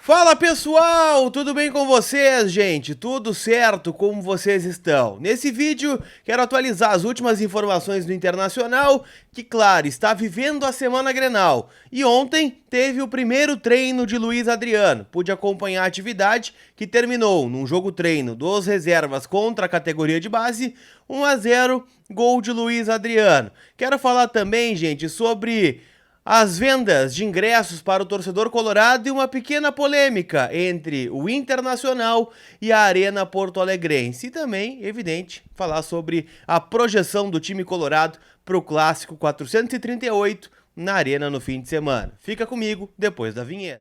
Fala pessoal, tudo bem com vocês, gente? Tudo certo? Como vocês estão? Nesse vídeo, quero atualizar as últimas informações do Internacional, que, claro, está vivendo a Semana Grenal. E ontem teve o primeiro treino de Luiz Adriano. Pude acompanhar a atividade, que terminou num jogo-treino dos reservas contra a categoria de base, 1-0, gol de Luiz Adriano. Quero falar também, gente, sobre as vendas de ingressos para o torcedor colorado e uma pequena polêmica entre o Internacional e a Arena Porto Alegrense. E também, evidente, falar sobre a projeção do time colorado para o Clássico 438 na Arena no fim de semana. Fica comigo depois da vinheta.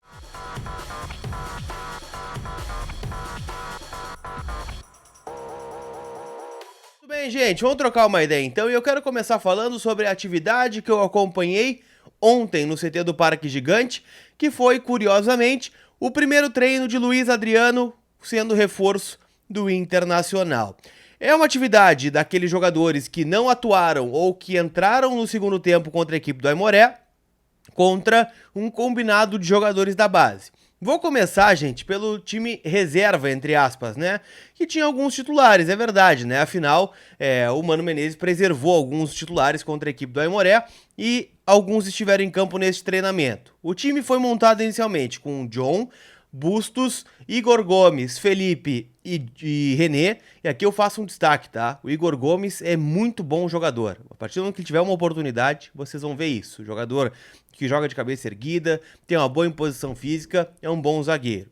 Tudo bem, gente? Vamos trocar uma ideia então. E eu quero começar falando sobre a atividade que eu acompanhei ontem no CT do Parque Gigante, que foi, curiosamente, o primeiro treino de Luiz Adriano sendo reforço do Internacional. É uma atividade daqueles jogadores que não atuaram ou que entraram no segundo tempo contra a equipe do Aimoré, contra um combinado de jogadores da base. Vou começar, gente, pelo time reserva, entre aspas, né? Que tinha alguns titulares, é verdade, né? Afinal, o Mano Menezes preservou alguns titulares contra a equipe do Aimoré e alguns estiveram em campo neste treinamento. O time foi montado inicialmente com John, Bustos, Igor Gomes, Felipe e René. E aqui eu faço um destaque, tá? O Igor Gomes é muito bom jogador. A partir do momento que ele tiver uma oportunidade, vocês vão ver isso. Jogador que joga de cabeça erguida, tem uma boa imposição física, é um bom zagueiro.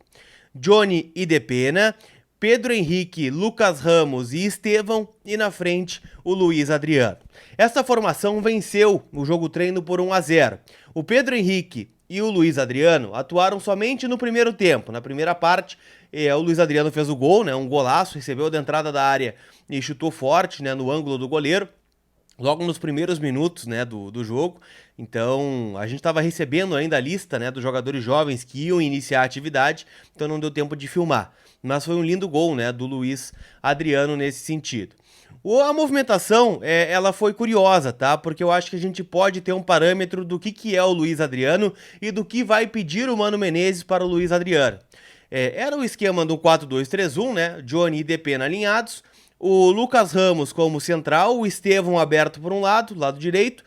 Johnny e Depena, Pedro Henrique, Lucas Ramos e Estevão, e na frente o Luiz Adriano. Essa formação venceu o jogo-treino por 1-0. O Pedro Henrique e o Luiz Adriano atuaram somente no primeiro tempo. Na primeira parte, o Luiz Adriano fez o gol, né, um golaço, recebeu da entrada da área e chutou forte, né, no ângulo do goleiro, logo nos primeiros minutos, né, do jogo. Então, a gente estava recebendo ainda a lista, né, dos jogadores jovens que iam iniciar a atividade, então não deu tempo de filmar. Mas foi um lindo gol, né, do Luiz Adriano nesse sentido. A movimentação, ela foi curiosa, tá? Porque eu acho que a gente pode ter um parâmetro do que é o Luiz Adriano e do que vai pedir o Mano Menezes para o Luiz Adriano. Era o esquema do 4-2-3-1, né? Johnny e Depena alinhados, o Lucas Ramos como central, o Estevão aberto por um lado direito,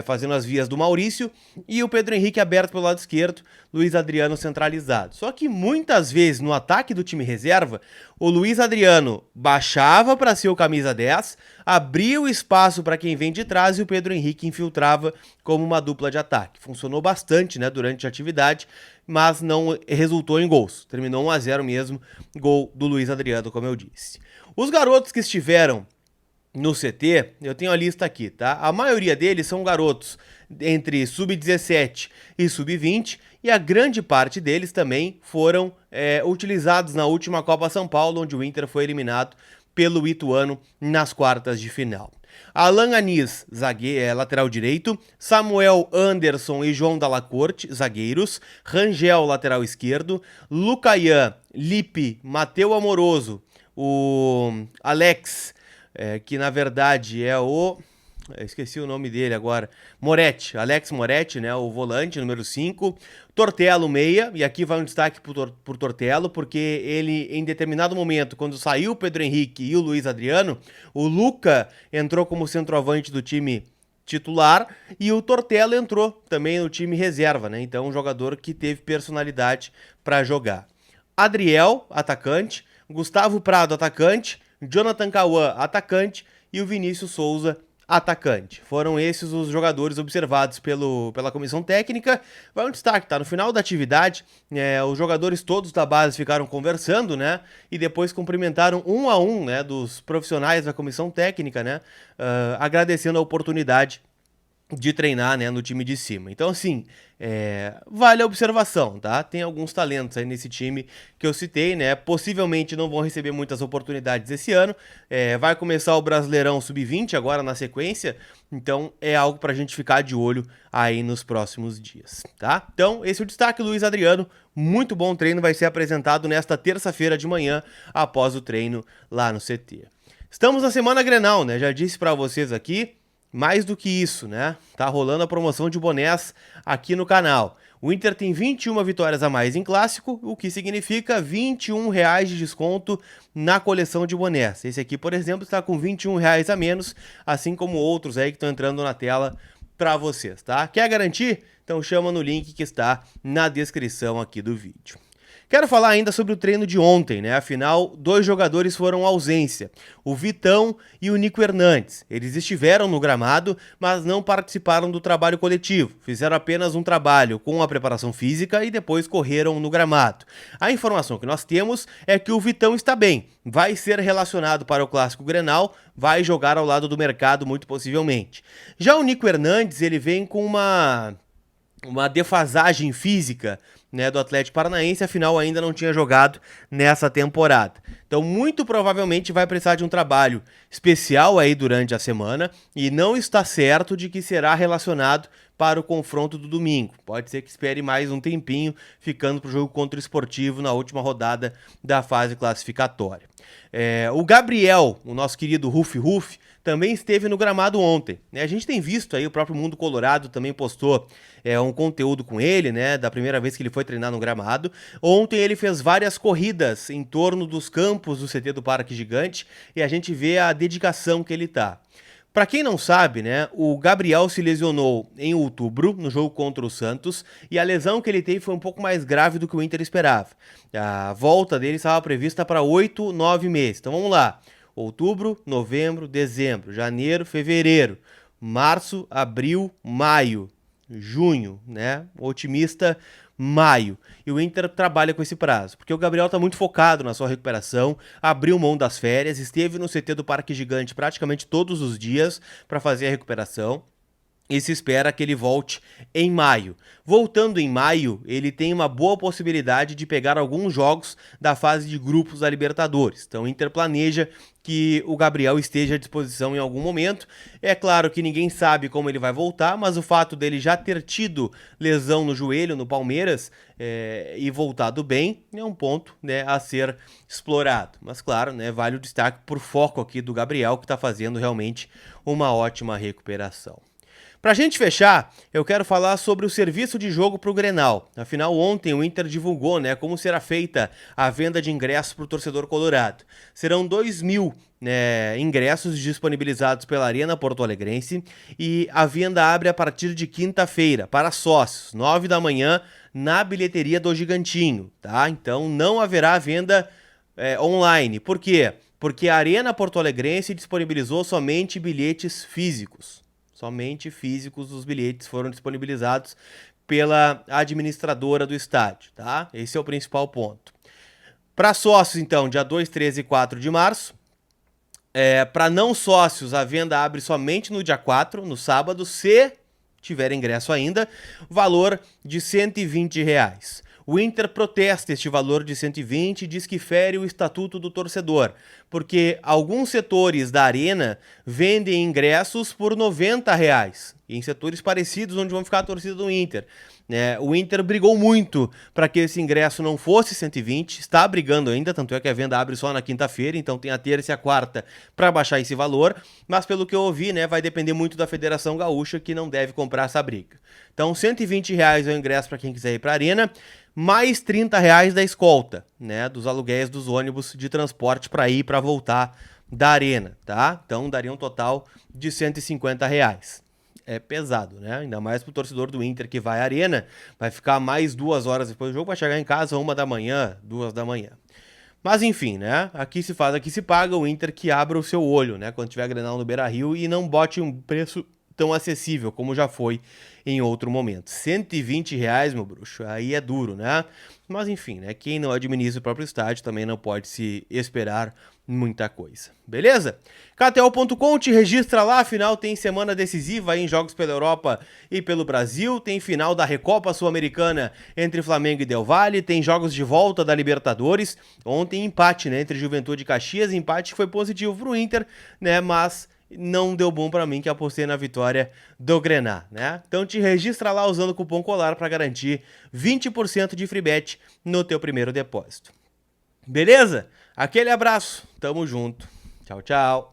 fazendo as vias do Maurício, e o Pedro Henrique aberto pelo lado esquerdo, Luiz Adriano centralizado. Só que muitas vezes no ataque do time reserva, o Luiz Adriano baixava para ser o camisa 10, abria o espaço para quem vem de trás e o Pedro Henrique infiltrava como uma dupla de ataque. Funcionou bastante, né, durante a atividade, mas não resultou em gols. Terminou 1-0 mesmo, gol do Luiz Adriano, como eu disse. Os garotos que estiveram no CT, eu tenho a lista aqui, tá? A maioria deles são garotos entre sub-17 e sub-20, e a grande parte deles também foram utilizados na última Copa São Paulo, onde o Inter foi eliminado pelo Ituano nas quartas de final. Alan Anis, lateral direito, Samuel Anderson e João Dalla Corte, zagueiros, Rangel, lateral esquerdo, Lucayan, Lipe, Mateu Amoroso, o Alex, que na verdade é o... esqueci o nome dele agora. Moretti, Alex Moretti, né? O volante, número 5. Tortello, meia. E aqui vai um destaque por Tortello, porque ele, em determinado momento, quando saiu o Pedro Henrique e o Luiz Adriano, o Luca entrou como centroavante do time titular e o Tortello entrou também no time reserva, né? Então, um jogador que teve personalidade para jogar. Adriel, atacante. Gustavo Prado, atacante. Jonathan Cauã, atacante. E o Vinícius Souza, atacante. Foram esses os jogadores observados pela comissão técnica. Vai um destaque, tá? No final da atividade, os jogadores todos da base ficaram conversando, né? E depois cumprimentaram um a um, né, dos profissionais da comissão técnica, né? Agradecendo a oportunidade de treinar, né, no time de cima. Então, assim, vale a observação, tá? Tem alguns talentos aí nesse time que eu citei, né? Possivelmente não vão receber muitas oportunidades esse ano. Vai começar o Brasileirão Sub-20 agora na sequência, então é algo pra gente ficar de olho aí nos próximos dias, tá? Então, esse é o destaque, Luiz Adriano. Muito bom treino, vai ser apresentado nesta terça-feira de manhã, após o treino lá no CT. Estamos na Semana Grenal, né? Já disse pra vocês aqui. Mais do que isso, né? Tá rolando a promoção de bonés aqui no canal. O Inter tem 21 vitórias a mais em clássico, o que significa R$ 21 de desconto na coleção de bonés. Esse aqui, por exemplo, está com R$ 21 a menos, assim como outros aí que estão entrando na tela para vocês, tá? Quer garantir? Então chama no link que está na descrição aqui do vídeo. Quero falar ainda sobre o treino de ontem, né? Afinal, 2 jogadores foram ausência, o Vitão e o Nico Hernandes. Eles estiveram no gramado, mas não participaram do trabalho coletivo. Fizeram apenas um trabalho com a preparação física e depois correram no gramado. A informação que nós temos é que o Vitão está bem, vai ser relacionado para o Clássico Grenal, vai jogar ao lado do mercado muito possivelmente. Já o Nico Hernandes, ele vem com uma defasagem física, né, do Atlético Paranaense, afinal ainda não tinha jogado nessa temporada. Então muito provavelmente vai precisar de um trabalho especial aí durante a semana e não está certo de que será relacionado para o confronto do domingo. Pode ser que espere mais um tempinho, ficando para o jogo contra o Sportivo na última rodada da fase classificatória. O Gabriel, o nosso querido Rufi, também esteve no gramado ontem, né? A gente tem visto aí, o próprio Mundo Colorado também postou um conteúdo com ele, né, da primeira vez que ele foi treinar no gramado. Ontem ele fez várias corridas em torno dos campos do CT do Parque Gigante e a gente vê a dedicação que ele tá. Para quem não sabe, né, o Gabriel se lesionou em outubro, no jogo contra o Santos, e a lesão que ele teve foi um pouco mais grave do que o Inter esperava. A volta dele estava prevista para 8, 9 meses. Então vamos lá. Outubro, novembro, dezembro, janeiro, fevereiro, março, abril, maio, junho, né? Otimista, maio. E o Inter trabalha com esse prazo, porque o Gabriel está muito focado na sua recuperação, abriu mão das férias, esteve no CT do Parque Gigante praticamente todos os dias para fazer a recuperação. E se espera que ele volte em maio. Voltando em maio, ele tem uma boa possibilidade de pegar alguns jogos da fase de grupos da Libertadores. Então o Inter planeja que o Gabriel esteja à disposição em algum momento. É claro que ninguém sabe como ele vai voltar, mas o fato dele já ter tido lesão no joelho no Palmeiras e voltado bem é um ponto, né, a ser explorado. Mas claro, né, vale o destaque por foco aqui do Gabriel, que está fazendo realmente uma ótima recuperação. Pra gente fechar, eu quero falar sobre o serviço de jogo pro Grenal. Afinal, ontem o Inter divulgou, né, como será feita a venda de ingressos pro torcedor colorado. Serão 2.000 ingressos disponibilizados pela Arena Porto Alegrense e a venda abre a partir de quinta-feira para sócios, 9 da manhã, na bilheteria do Gigantinho, tá? Então não haverá venda online. Por quê? Porque a Arena Porto Alegrense disponibilizou somente bilhetes físicos. Somente físicos os bilhetes foram disponibilizados pela administradora do estádio, tá? Esse é o principal ponto. Para sócios, então, dia 2, 3 e 4 de março. Para não sócios, a venda abre somente no dia 4, no sábado, se tiver ingresso ainda, valor de R$ 120. O Inter protesta este valor de 120 e diz que fere o estatuto do torcedor, porque alguns setores da arena vendem ingressos por R$ 90, em setores parecidos onde vão ficar a torcida do Inter. O Inter brigou muito para que esse ingresso não fosse 120, está brigando ainda, tanto é que a venda abre só na quinta-feira, então tem a terça e a quarta para baixar esse valor, mas pelo que eu ouvi, né, vai depender muito da Federação Gaúcha, que não deve comprar essa briga. Então R$ 120 é o ingresso para quem quiser ir para a arena, mais R$ 30 da escolta, né, dos aluguéis dos ônibus de transporte para ir e para voltar da arena, tá? Então daria um total de R$ 150. É pesado, né? Ainda mais pro torcedor do Inter que vai à arena, vai ficar mais 2 horas depois do jogo, vai chegar em casa 1 da manhã, 2 da manhã. Mas enfim, né? Aqui se faz, aqui se paga, o Inter que abra o seu olho, né? Quando tiver Grenal no Beira-Rio e não bote um preço tão acessível como já foi em outro momento. R$ 120, meu bruxo, aí é duro, né? Mas enfim, né? Quem não administra o próprio estádio também não pode se esperar muita coisa. Beleza? KTO.com, te registra lá, afinal tem semana decisiva aí em jogos pela Europa e pelo Brasil, tem final da Recopa Sul-Americana entre Flamengo e Del Valle, tem jogos de volta da Libertadores, ontem empate, né, entre Juventude e Caxias, empate que foi positivo pro Inter, né, mas não deu bom pra mim, que apostei na vitória do Grenal, né? Então te registra lá usando o cupom COLAR para garantir 20% de free bet no teu primeiro depósito. Beleza? Aquele abraço, tamo junto. Tchau, tchau.